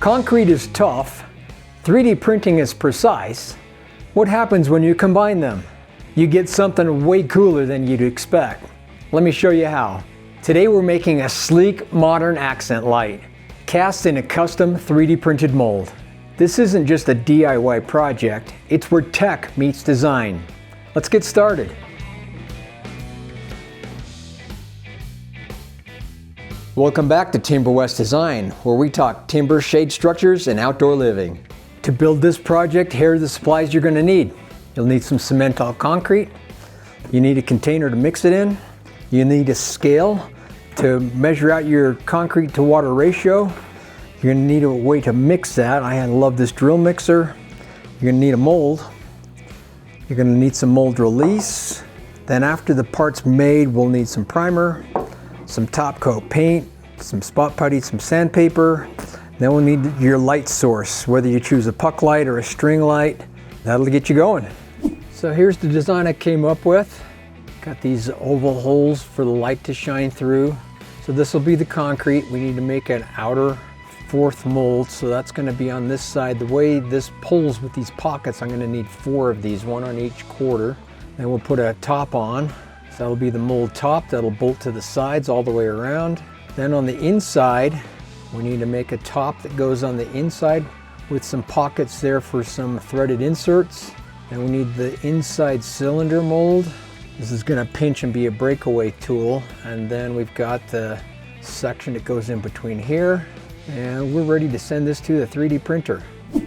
Concrete is tough, 3D printing is precise. What happens when you combine them? You get something way cooler than you'd expect. Let me show you how. Today we're making a sleek, modern accent light, cast in a custom 3D printed mold. This isn't just a DIY project, it's where tech meets design. Let's get started. Welcome back to Timber West Design, where we talk timber, shade structures, and outdoor living. To build this project, here are the supplies you're going to need. You'll need some cementol concrete. You need a container to mix it in. You need a scale to measure out your concrete to water ratio. You're going to need a way to mix that. I love this drill mixer. You're going to need a mold. You're going to need some mold release. Then after the part's made, we'll need some primer, some top coat paint, some spot putty, some sandpaper. Then we'll need your light source, whether you choose a puck light or a string light. That'll get you going. So here's the design I came up with. Got these oval holes for the light to shine through. So this will be the concrete. We need to make an outer fourth mold, so that's going to be on this side. The way this pulls with these pockets, I'm going to need 4 of these, 1 on each quarter. Then we'll put a top on. So that'll be the mold top. That'll bolt to the sides all the way around. Then on the inside, we need to make a top that goes on the inside with some pockets there for some threaded inserts. And we need the inside cylinder mold. This is going to pinch and be a breakaway tool. And then we've got the section that goes in between here. And we're ready to send this to the 3D printer.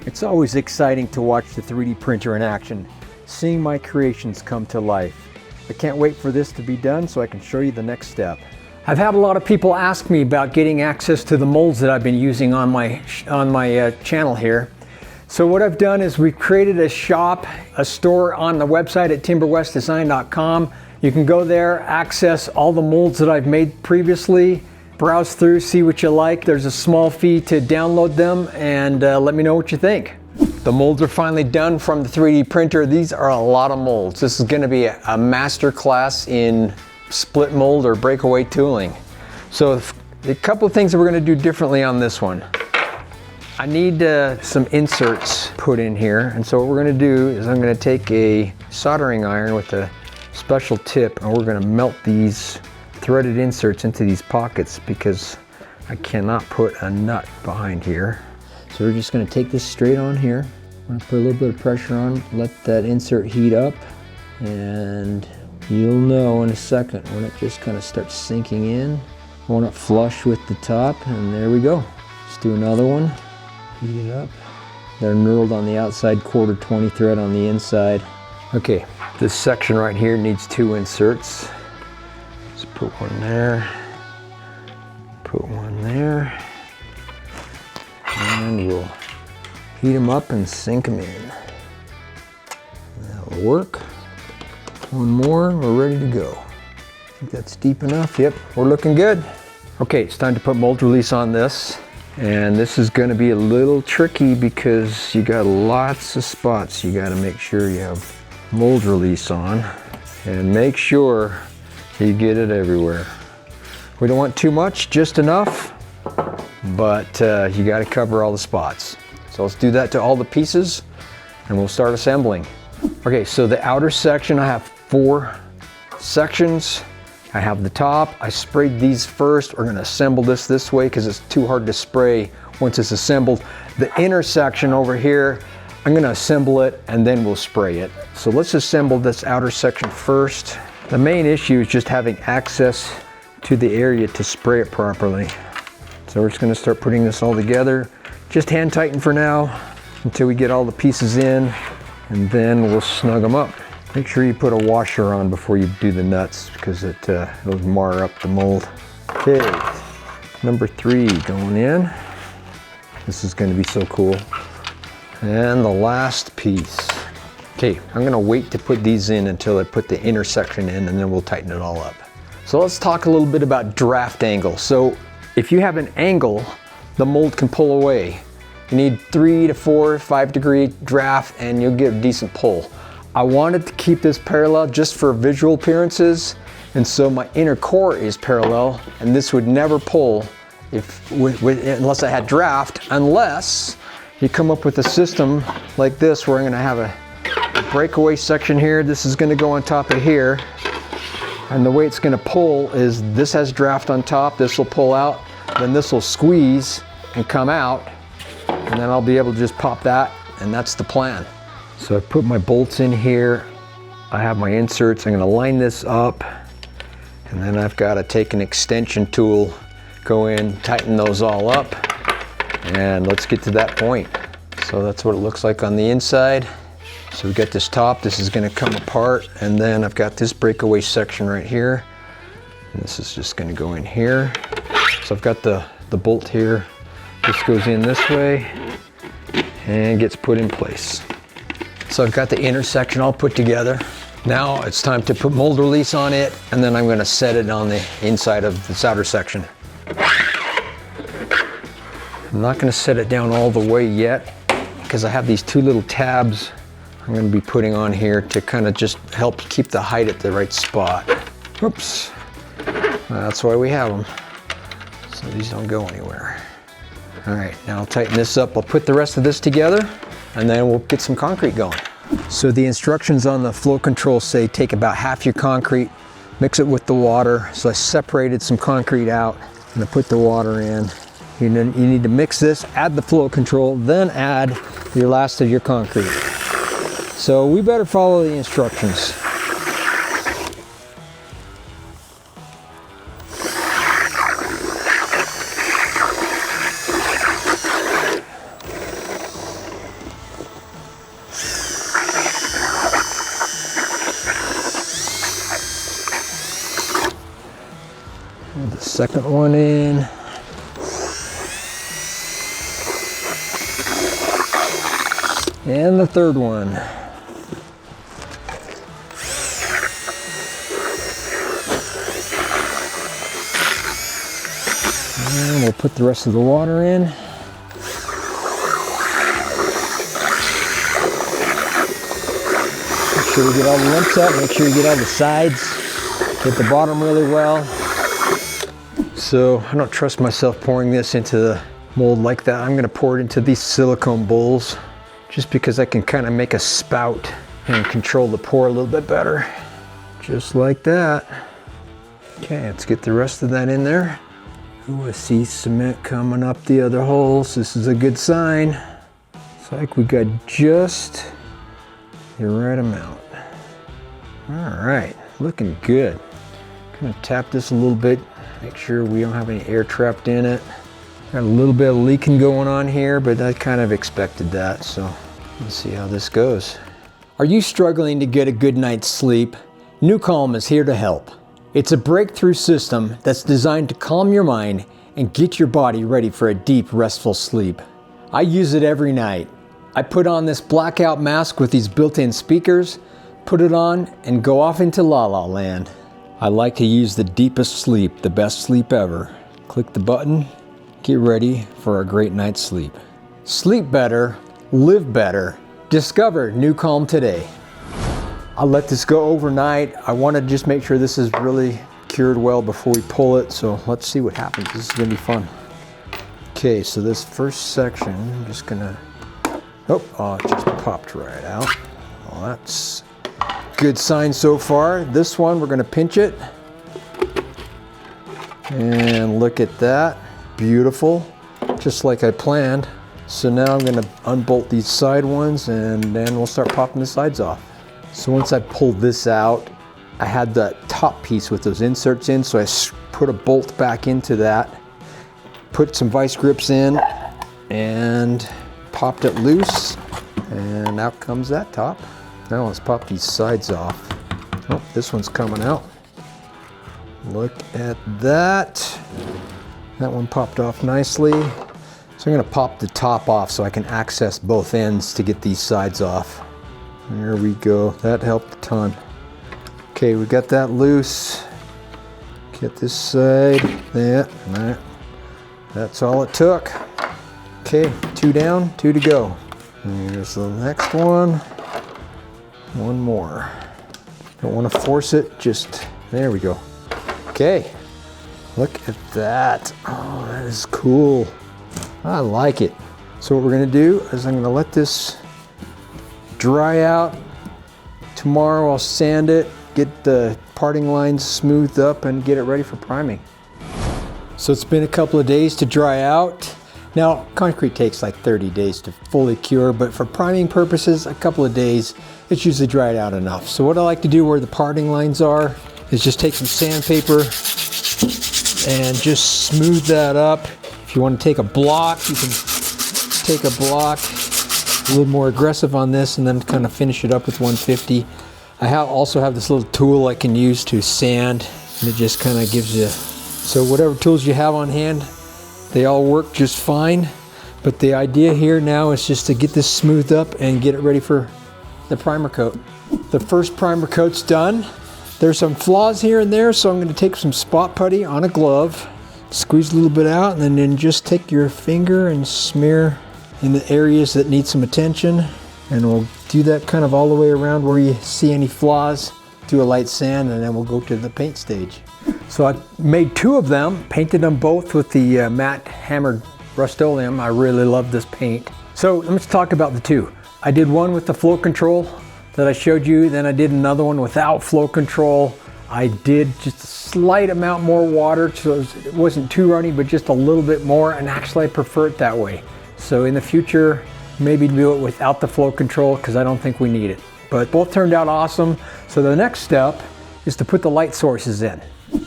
It's always exciting to watch the 3D printer in action, seeing my creations come to life. I can't wait for this to be done so I can show you the next step. I've had a lot of people ask me about getting access to the molds that I've been using on my channel here. So what I've done is we've created a shop, a store on the website at timberwestdesign.com. You can go there, access all the molds that I've made previously, browse through, see what you like. There's a small fee to download them, and let me know what you think. The molds are finally done from the 3D printer. These are a lot of molds. This is going to be a master class in split mold or breakaway tooling. So a couple of things that we're going to do differently on this one. I need some inserts put in here, and so what we're going to do is I'm going to take a soldering iron with a special tip, and we're going to melt these threaded inserts into these pockets because I cannot put a nut behind here. So we're just going to take this straight on here. I'm going to put a little bit of pressure on, let that insert heat up, and you'll know in a second when it just kind of starts sinking in. I want it flush with the top, and there we go. Let's do another one. Heat it up. They're knurled on the outside, quarter 20 thread on the inside. Okay, this section right here needs 2 inserts. Let's put one there, put one there. And we'll heat them up and sink them in. That'll work. One more, we're ready to go. I think that's deep enough. Yep, we're looking good. Okay, it's time to put mold release on this. And this is going to be a little tricky because you got lots of spots you got to make sure you have mold release on. And make sure you get it everywhere. We don't want too much, just enough. But you got to cover all the spots. So let's do that to all the pieces and we'll start assembling. Okay, so the outer section, I have 4 sections. I have the top. I sprayed these first. We're going to assemble this way because it's too hard to spray once it's assembled. The inner section over here, I'm going to assemble it and then we'll spray it. So let's assemble this outer section first. The main issue is just having access to the area to spray it properly. So we're just going to start putting this all together. Just hand tighten for now until we get all the pieces in, and then we'll snug them up. Make sure you put a washer on before you do the nuts because it'll mar up the mold. Okay, number 3 going in. This is going to be so cool. And the last piece. Okay, I'm going to wait to put these in until I put the inner section in, and then we'll tighten it all up. So let's talk a little bit about draft angle. So if you have an angle, the mold can pull away. You need 3 to 4, 5 degree draft and you'll get a decent pull. I wanted to keep this parallel just for visual appearances, and so my inner core is parallel, and this would never pull unless I had draft, unless you come up with a system like this where I'm gonna have a breakaway section here. This is gonna go on top of here. And the way it's gonna pull is this has draft on top, this will pull out, then this will squeeze and come out, and then I'll be able to just pop that, and that's the plan. So I put my bolts in here. I have my inserts. I'm gonna line this up, and then I've gotta take an extension tool, go in, tighten those all up, and let's get to that point. So that's what it looks like on the inside. So we got this top, this is gonna come apart, and then I've got this breakaway section right here. And this is just gonna go in here. So I've got the bolt here. This goes in this way and gets put in place. So I've got the inner section all put together. Now it's time to put mold release on it, and then I'm gonna set it on the inside of this outer section. I'm not gonna set it down all the way yet because I have these two little tabs I'm going to be putting on here to kind of just help keep the height at the right spot. Oops. That's why we have them. So these don't go anywhere. All right, now I'll tighten this up. I'll put the rest of this together and then we'll get some concrete going. So the instructions on the flow control say take about half your concrete, mix it with the water. So I separated some concrete out and I put the water in. You need to mix this, add the flow control, then add your last of your concrete. So we better follow the instructions. Put the second one in. And the third one. And we'll put the rest of the water in. Make sure you get all the lumps out, make sure you get all the sides, get the bottom really well. So I don't trust myself pouring this into the mold like that. I'm gonna pour it into these silicone bowls just because I can kind of make a spout and control the pour a little bit better. Just like that. Okay, let's get the rest of that in there. Ooh, I see cement coming up the other holes. This is a good sign. It's like we got just the right amount. All right, looking good. Gonna tap this a little bit, make sure we don't have any air trapped in it. Got a little bit of leaking going on here, but I kind of expected that, so let's see how this goes. Are you struggling to get a good night's sleep? NuCalm is here to help. It's a breakthrough system that's designed to calm your mind and get your body ready for a deep, restful sleep. I use it every night. I put on this blackout mask with these built-in speakers, put it on, and go off into La La Land. I like to use the deepest sleep, the best sleep ever. Click the button, get ready for a great night's sleep. Sleep better, live better. Discover NuCalm today. I'll let this go overnight. I want to just make sure this is really cured well before we pull it, so let's see what happens. This is gonna be fun. Okay, so this first section, I'm just gonna, oh, it just popped right out. Well, that's good sign so far. This one, we're gonna pinch it. And look at that, beautiful, just like I planned. So now I'm gonna unbolt these side ones and then we'll start popping the sides off. So once I pulled this out, I had the top piece with those inserts in, so I put a bolt back into that, put some vice grips in, and popped it loose, and out comes that top. Now let's pop these sides off. Oh, this one's coming out. Look at that. That one popped off nicely. So I'm gonna pop the top off so I can access both ends to get these sides off. There we go, that helped a ton. Okay, we got that loose. Get this side, that's all it took. Okay, 2 down, 2 to go. And here's the next one. 1 more. Don't want to force it, just, there we go. Okay, Look at that. Oh, that is cool. I like it. So what we're gonna do is I'm gonna let this dry out. Tomorrow I'll sand it, get the parting lines smoothed up and get it ready for priming. So it's been a couple of days to dry out. Now, concrete takes like 30 days to fully cure, but for priming purposes, a couple of days, it's usually dried out enough. So what I like to do where the parting lines are is just take some sandpaper and just smooth that up. If you want to take a block, you can take a block, a little more aggressive on this, and then kind of finish it up with 150. I also have this little tool I can use to sand, and it just kind of gives you, so whatever tools you have on hand, they all work just fine. But the idea here now is just to get this smoothed up and get it ready for the primer coat. The first primer coat's done. There's some flaws here and there, so I'm going to take some spot putty on a glove, squeeze a little bit out, and then just take your finger and smear in the areas that need some attention. And we'll do that kind of all the way around where you see any flaws. Do a light sand, and then we'll go to the paint stage. So I made 2 of them, painted them both with the matte hammered Rust-Oleum. I really love this paint. So let's talk about the 2. I did one with the flow control that I showed you, then I did another one without flow control. I did just a slight amount more water, so it wasn't too runny, but just a little bit more, and actually I prefer it that way. So in the future, maybe do it without the flow control because I don't think we need it. But both turned out awesome. So the next step is to put the light sources in.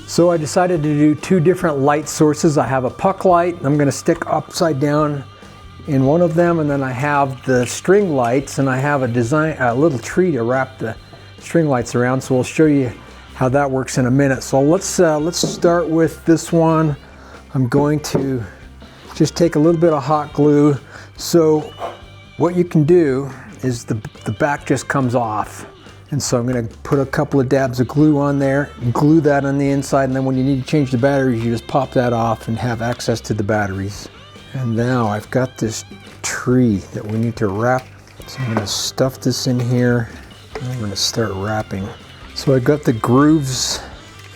So I decided to do 2 different light sources. I have a puck light I'm going to stick upside down in one of them, and then I have the string lights, and I have a little tree to wrap the string lights around. So we'll show you how that works in a minute. So let's start with this one. I'm going to just take a little bit of hot glue. So what you can do is the back just comes off. And so I'm going to put a couple of dabs of glue on there, glue that on the inside, and then when you need to change the batteries, you just pop that off and have access to the batteries. And now I've got this tree that we need to wrap. So I'm going to stuff this in here, and I'm going to start wrapping. So I got the grooves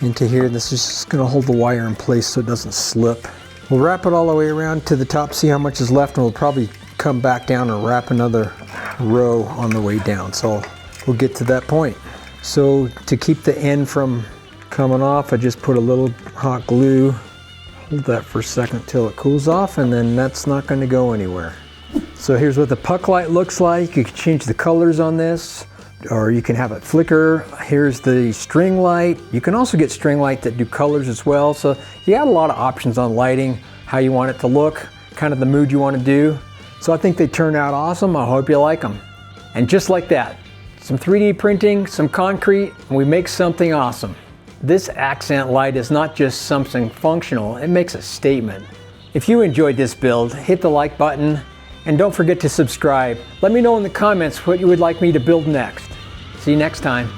into here. This is just going to hold the wire in place so it doesn't slip. We'll wrap it all the way around to the top, see how much is left, and we'll probably come back down and wrap another row on the way down. So we'll get to that point. So to keep the end from coming off, I just put a little hot glue. Hold that for a second till it cools off, and then that's not going to go anywhere. So here's what the puck light looks like. You can change the colors on this, or you can have it flicker. Here's the string light. You can also get string light that do colors as well. So you got a lot of options on lighting, how you want it to look, kind of the mood you want to do. So I think they turned out awesome. I hope you like them. And just like that, some 3D printing, some concrete, and we make something awesome. This accent light is not just something functional, it makes a statement. If you enjoyed this build, hit the like button, and don't forget to subscribe. Let me know in the comments what you would like me to build next. See you next time.